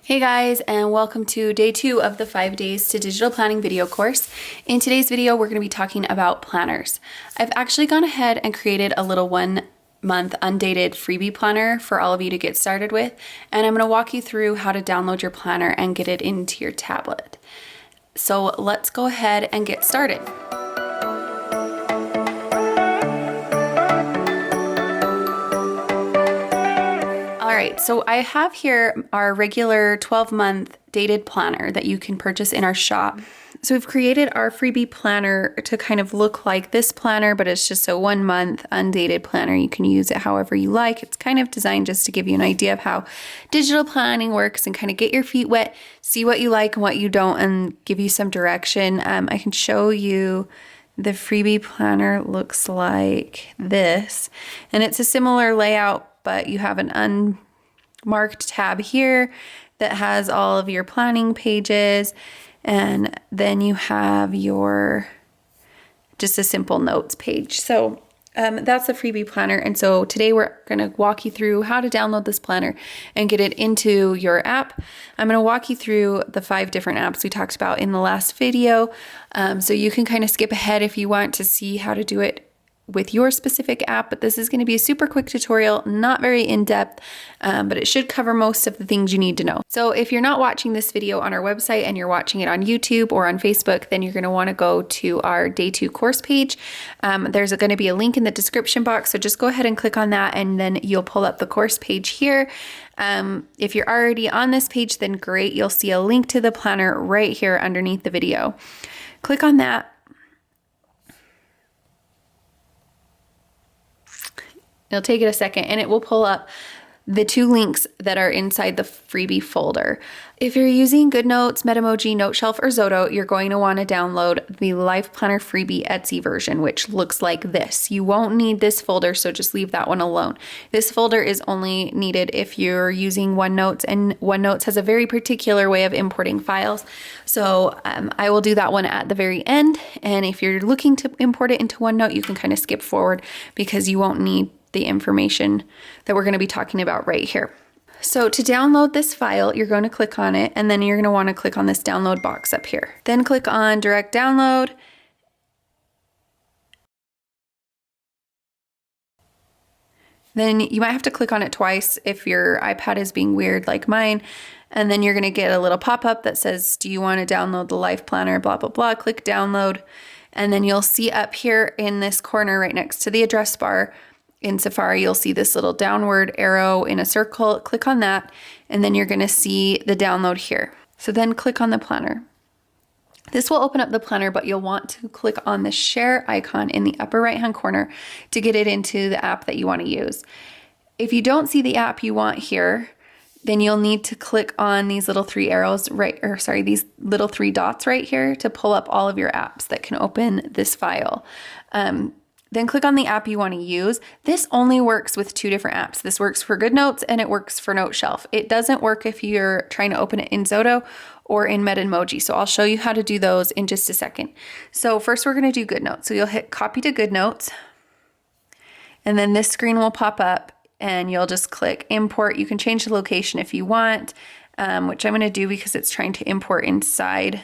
Hey guys, and welcome to day 2 of the 5 Days to Digital Planning video course. In today's video, we're going to be talking about planners. I've actually gone ahead and created a little 1-month undated freebie planner for all of you to get started with, and I'm going to walk you through how to download your planner and get it into your tablet. So let's go ahead and get started. Alright, so I have here our regular 12-month dated planner that you can purchase in our shop. So we've created our freebie planner to kind of look like this planner, but it's just a 1-month undated planner. You can use it however you like. It's kind of designed just to give you an idea of how digital planning works and kind of get your feet wet, see what you like and what you don't, and give you some direction. I can show you the freebie planner looks like this, and it's a similar layout, but you have an unmarked tab here that has all of your planning pages, and then you have your just a simple notes page. So that's the freebie planner, and so today we're going to walk you through how to download this planner and get it into your app. I'm going to walk you through the 5 different apps we talked about in the last video, so you can kind of skip ahead if you want to see how to do it with your specific app, but this is going to be a super quick tutorial, not very in-depth, but it should cover most of the things you need to know. So if you're not watching this video on our website and you're watching it on YouTube or on Facebook, then you're going to want to go to our day 2 course page. There's going to be a link in the description box, so just go ahead and click on that and then you'll pull up the course page here. If you're already on this page, then great, you'll see a link to the planner right here underneath the video. Click on that. It'll take it a second and it will pull up the 2 links that are inside the freebie folder. If you're using GoodNotes, Met Emoji, NoteShelf, or Zotoh, you're going to want to download the Life Planner Freebie Etsy version, which looks like this. You won't need this folder, so just leave that one alone. This folder is only needed if you're using OneNote, and OneNote has a very particular way of importing files. So I will do that one at the very end, and if you're looking to import it into OneNote, you can kind of skip forward because you won't need the information that we're going to be talking about right here. So to download this file, you're going to click on it, and then you're going to want to click on this download box up here. Then click on direct download. Then you might have to click on it twice if your iPad is being weird like mine. And then you're going to get a little pop-up that says, do you want to download the Life Planner, blah, blah, blah. Click download. And then you'll see up here in this corner right next to the address bar, in Safari, you'll see this little downward arrow in a circle. Click on that, and then you're going to see the download here. So then click on the planner. This will open up the planner, but you'll want to click on the share icon in the upper right-hand corner to get it into the app that you want to use. If you don't see the app you want here, then you'll need to click on these little 3 arrows these little 3 dots right here to pull up all of your apps that can open this file. Then click on the app you want to use. This only works with 2 different apps. This works for GoodNotes and it works for NoteShelf. It doesn't work if you're trying to open it in Zotoh or in Met Emoji. So I'll show you how to do those in just a second. So first we're going to do GoodNotes. So you'll hit copy to GoodNotes, and then this screen will pop up and you'll just click import. You can change the location if you want, which I'm going to do because it's trying to import inside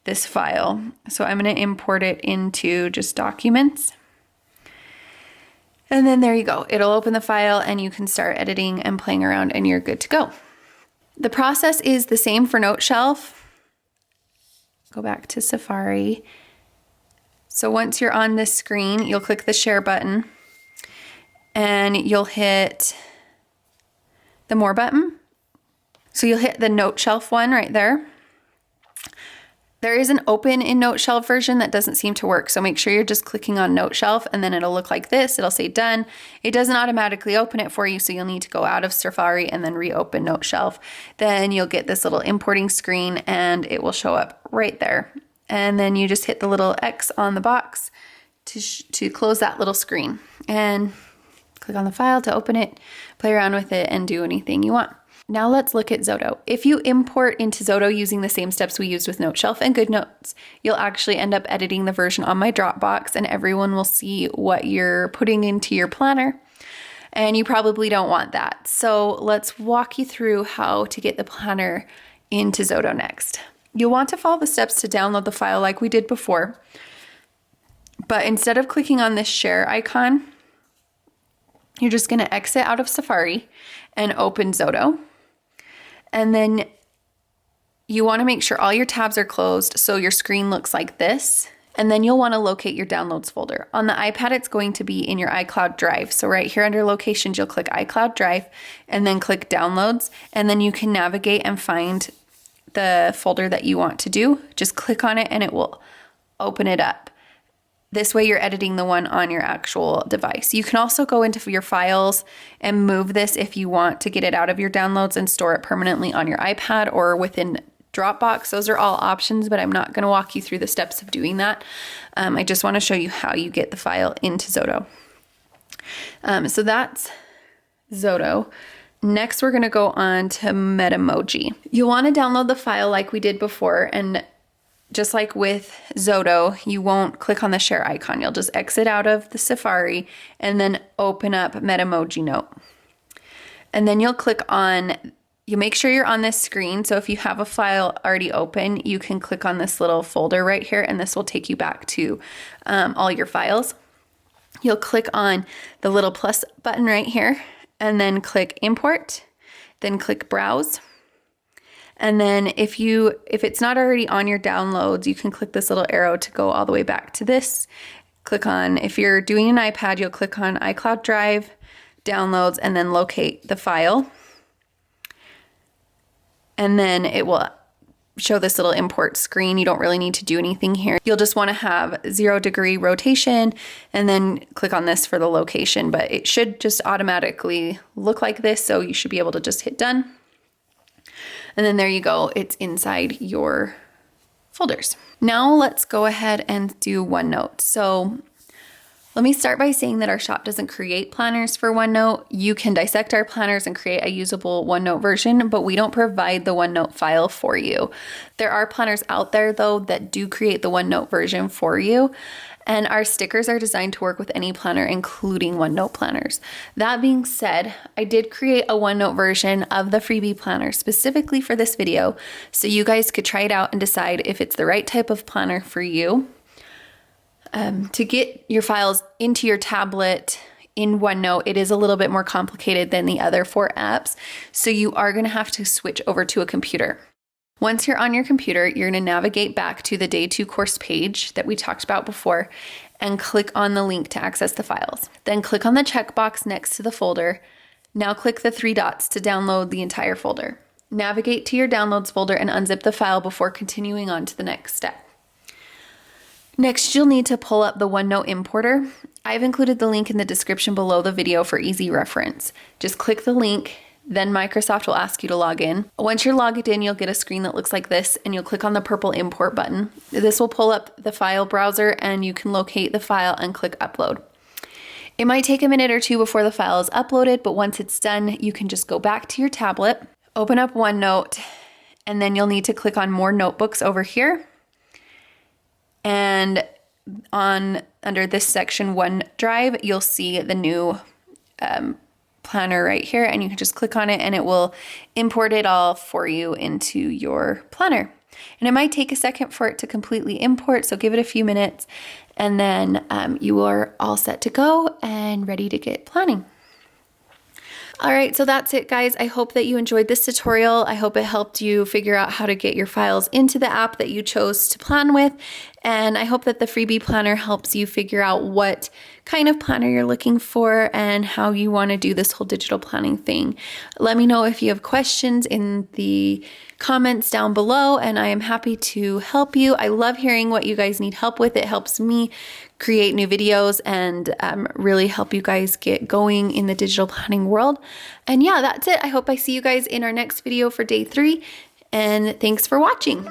this file. So I'm going to import it into just documents. And then there you go. It'll open the file and you can start editing and playing around and you're good to go. The process is the same for NoteShelf. Go back to Safari. So once you're on this screen, you'll click the share button and you'll hit the more button. So you'll hit the NoteShelf one right there. There is an open in NoteShelf version that doesn't seem to work, so make sure you're just clicking on NoteShelf and then it'll look like this. It'll say done. It doesn't automatically open it for you, so you'll need to go out of Safari and then reopen NoteShelf. Then you'll get this little importing screen and it will show up right there. And then you just hit the little X on the box to close that little screen. And click on the file to open it, play around with it, and do anything you want. Now let's look at Zotoh. If you import into Zotoh using the same steps we used with NoteShelf and GoodNotes, you'll actually end up editing the version on my Dropbox and everyone will see what you're putting into your planner. and you probably don't want that. So let's walk you through how to get the planner into Zotoh next. You'll want to follow the steps to download the file like we did before, but instead of clicking on this share icon, you're just going to exit out of Safari and open Zotoh. And then you want to make sure all your tabs are closed so your screen looks like this. And then you'll want to locate your downloads folder. On the iPad, it's going to be in your iCloud Drive. So right here under locations, you'll click iCloud Drive and then click downloads. And then you can navigate and find the folder that you want to do. Just click on it and it will open it up. This way you're editing the one on your actual device. You can also go into your files and move this if you want to get it out of your downloads and store it permanently on your iPad or within Dropbox. Those are all options, but I'm not going to walk you through the steps of doing that. I just want to show you how you get the file into Zotoh. So that's Zotoh. Next, we're going to go on to Met Emoji. You'll want to download the file like we did before, and just like with Zotoh, you won't click on the share icon. You'll just exit out of the Safari and then open up Met Emoji Note. And then you'll click on, you make sure you're on this screen. So if you have a file already open, you can click on this little folder right here, and this will take you back to all your files. You'll click on the little plus button right here and then click import, then click browse. And then if it's not already on your downloads, you can click this little arrow to go all the way back to this. Click on, if you're doing an iPad, you'll click on iCloud Drive, downloads, and then locate the file. And then it will show this little import screen. You don't really need to do anything here. You'll just want to have 0-degree rotation and then click on this for the location, but it should just automatically look like this. So you should be able to just hit done. And then there you go, it's inside your folders. Now let's go ahead and do OneNote. So let me start by saying that our shop doesn't create planners for OneNote. You can dissect our planners and create a usable OneNote version, but we don't provide the OneNote file for you. There are planners out there though that do create the OneNote version for you. And our stickers are designed to work with any planner, including OneNote planners. That being said, I did create a OneNote version of the freebie planner specifically for this video, so you guys could try it out and decide if it's the right type of planner for you. To get your files into your tablet in OneNote, it is a little bit more complicated than the other 4 apps, so you are going to have to switch over to a computer. Once you're on your computer, you're going to navigate back to the Day 2 course page that we talked about before and click on the link to access the files. Then click on the checkbox next to the folder. Now click the 3 dots to download the entire folder. Navigate to your downloads folder and unzip the file before continuing on to the next step. Next, you'll need to pull up the OneNote importer. I've included the link in the description below the video for easy reference. Just click the link. Then Microsoft will ask you to log in. Once you're logged in, you'll get a screen that looks like this, and you'll click on the purple import button. This will pull up the file browser and you can locate the file and click upload. It might take a minute or 2 before the file is uploaded, but once it's done, you can just go back to your tablet, open up OneNote, and then you'll need to click on more notebooks over here. And under this section, OneDrive, you'll see the new planner right here, and you can just click on it and it will import it all for you into your planner. And it might take a second for it to completely import, so give it a few minutes, and then you are all set to go and ready to get planning. All right, so that's it, guys. I hope that you enjoyed this tutorial. I hope it helped you figure out how to get your files into the app that you chose to plan with. And I hope that the freebie planner helps you figure out what kind of planner you're looking for and how you want to do this whole digital planning thing. Let me know if you have questions in the comments down below, and I am happy to help you. I love hearing what you guys need help with. It helps me create new videos and really help you guys get going in the digital planning world. And yeah, that's it. I hope I see you guys in our next video for day 3, and thanks for watching.